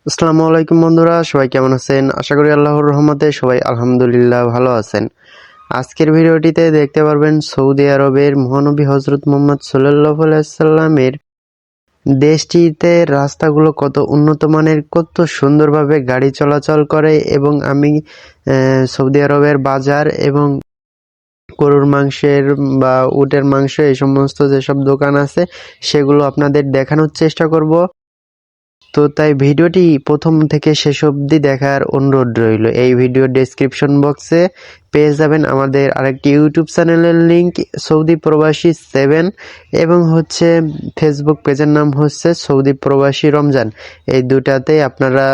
আসসালামু আলাইকুম বন্ধুরা, সবাই কেমন আছেন? আশা করি আল্লাহর রহমতে সবাই আলহামদুলিল্লাহ ভালো আছেন। আজকের ভিডিওটিতে দেখতে পারবেন সৌদি আরবের মহানবী হজরত মুহাম্মদ সাল্লাল্লাহু আলাইহি সাল্লামের দেশটিতে রাস্তাগুলো কত উন্নত মানের, কত সুন্দরভাবে গাড়ি চলাচল করে এবং আমি সৌদি আরবের বাজার এবং গরুর মাংসের বা উটের মাংস এই সমস্ত যেসব দোকান আছে সেগুলো আপনাদের দেখানোর চেষ্টা করব। তো তাই ভিডিওটি প্রথম থেকে শেষ অবধি দেখার অনুরোধ রইল। এই ভিডিও ডেসক্রিপশন বক্সে পেয়ে যাবেন আমাদের আরেকটি ইউটিউব চ্যানেলের লিংক, সৌদি প্রবাসী 7, এবং ফেসবুক পেজের নাম হচ্ছে সৌদি প্রবাসী রমজান। এই দুটাতে আপনারা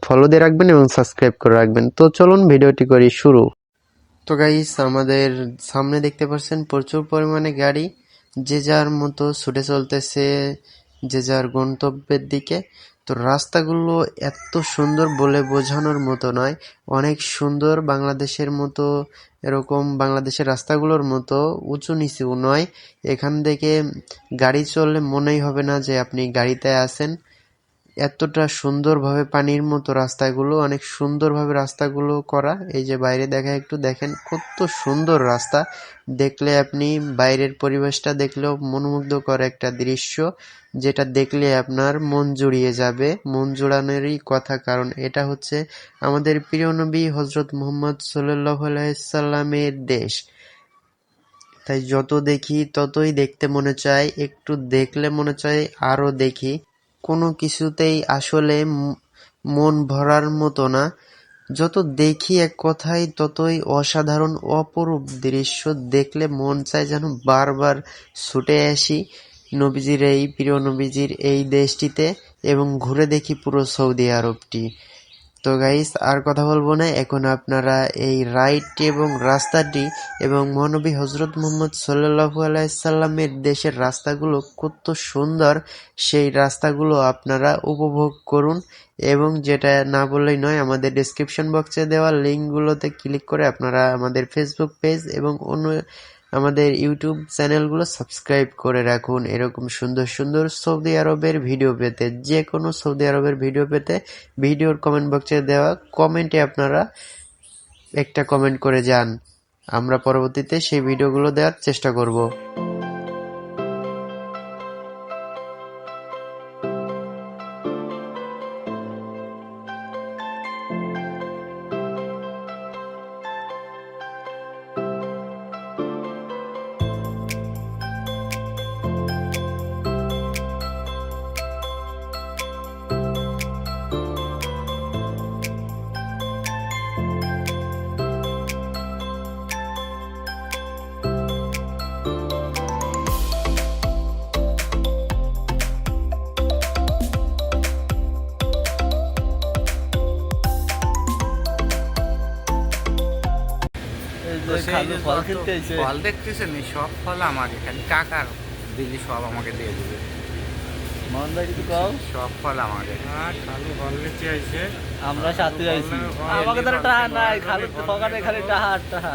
ফলো দিয়ে রাখবেন এবং সাবস্ক্রাইব করে রাখবেন। তো চলুন ভিডিওটি করি শুরু। তো গাইস, আমাদের সামনে দেখতে পাচ্ছেন প্রচুর পরিমাণে গাড়ি যে যার মতো ছুটে চলতেছে যে যার গন্তব্যের দিকে। তো রাস্তাগুলো এত সুন্দর বলে বোঝানোর মতো নয়, অনেক সুন্দর। বাংলাদেশের মতো এরকম বাংলাদেশের রাস্তাগুলোর মতো উঁচু নিচু নয়। এখান থেকে গাড়ি চললে মনেই হবে না যে আপনি গাড়িতে আছেন। এতটা সুন্দরভাবে পানির মতো রাস্তাগুলো, অনেক সুন্দরভাবে রাস্তাগুলো করা। এই যে বাইরে দেখা, একটু দেখেন কত সুন্দর রাস্তা। দেখলে আপনি বাইরের পরিবেশটা দেখলেও মনোমুগ্ধকর একটা দৃশ্য, যেটা দেখলে আপনার মন জুড়িয়ে যাবে। মন জুড়ানোরই কথা, কারণ এটা হচ্ছে আমাদের প্রিয় নবী হজরত মুহাম্মদ সাল্লাল্লাহু আলাইহি সাল্লামের দেশ। তাই যত দেখি ততই দেখতে মনে চায়, একটু দেখলে মনে চায় আরো দেখি। কোনো কিছুতেই আসলে মন ভরার মতো না। যত দেখি এক কথায় ততই অসাধারণ অপরূপ দৃশ্য। দেখলে মন চায় যেন বারবার ছুটে আসি নবীজির, এই প্রিয় নবীজির এই দেশটিতে, এবং ঘুরে দেখি পুরো সৌদি আরবটি। তো গাইস, আর কথা বলবো না, এখন আপনারা এই রাইডটি এবং রাস্তাটি এবং মহানবী হজরত মুহাম্মদ সাল্লাল্লাহু আলাইহি সাল্লামের দেশের রাস্তাগুলো কত সুন্দর সেই রাস্তাগুলো আপনারা উপভোগ করুন। এবং যেটা না বললেই নয়, আমাদের ডেসক্রিপশন বক্সে দেওয়া লিঙ্কগুলোতে ক্লিক করে আপনারা আমাদের ফেসবুক পেজ এবং অন্য আমাদের ইউটিউব চ্যানেলগুলো সাবস্ক্রাইব করে রাখুন। এরকম সুন্দর সুন্দর সৌদি আরবের ভিডিও পেতে, যে কোনো সৌদি আরবের ভিডিও পেতে ভিডিওর কমেন্ট বক্সে দেওয়া কমেন্টে আপনারা একটা কমেন্ট করে যান, আমরা পরবর্তীতে সেই ভিডিওগুলো দেওয়ার চেষ্টা করব। ফল দেখতেছেন, এই সব ফল আমাকে, খালি টাকা দিলি সব আমাকে দিয়ে দেবে। সব ফল আমাকে। আমরা সাথে যাইছি, আমাকে তো টাকা নাই, খালি ফকানে খালি টাকা আর টাকা।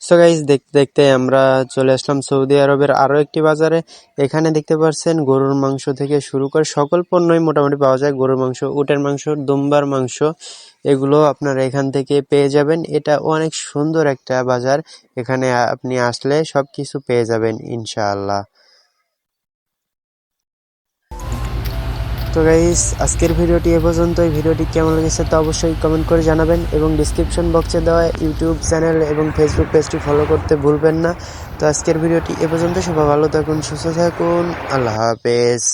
সো গাইস, দেখতে দেখতে আমরা চলে আসলাম সৌদি আরবের আরো একটি বাজারে। এখানে দেখতে পাচ্ছেন গরুর মাংস থেকে শুরু করে সকল পণ্যই মোটামুটি পাওয়া যায়। গরুর মাংস, উটের মাংস, দুম্বার মাংস, এগুলো আপনারা এখান থেকে পেয়ে যাবেন। এটা অনেক সুন্দর একটা বাজার, এখানে আপনি আসলে সবকিছু পেয়ে যাবেন ইনশাআল্লাহ। তো গাইস আজকের ভিডিওটি এ পর্যন্তই। ভিডিওটি কেমন লেগেছে তা অবশ্যই কমেন্ট করে জানাবেন এবং ডিসক্রিপশন বক্সে দেওয়া ইউটিউব চ্যানেল এবং ফেসবুক পেজটি ফলো করতে ভুলবেন না। তো আজকের ভিডিওটি এ পর্যন্ত। সবাই ভালো থাকুন, সুস্থ থাকুন, আল্লাহ হাফেজ।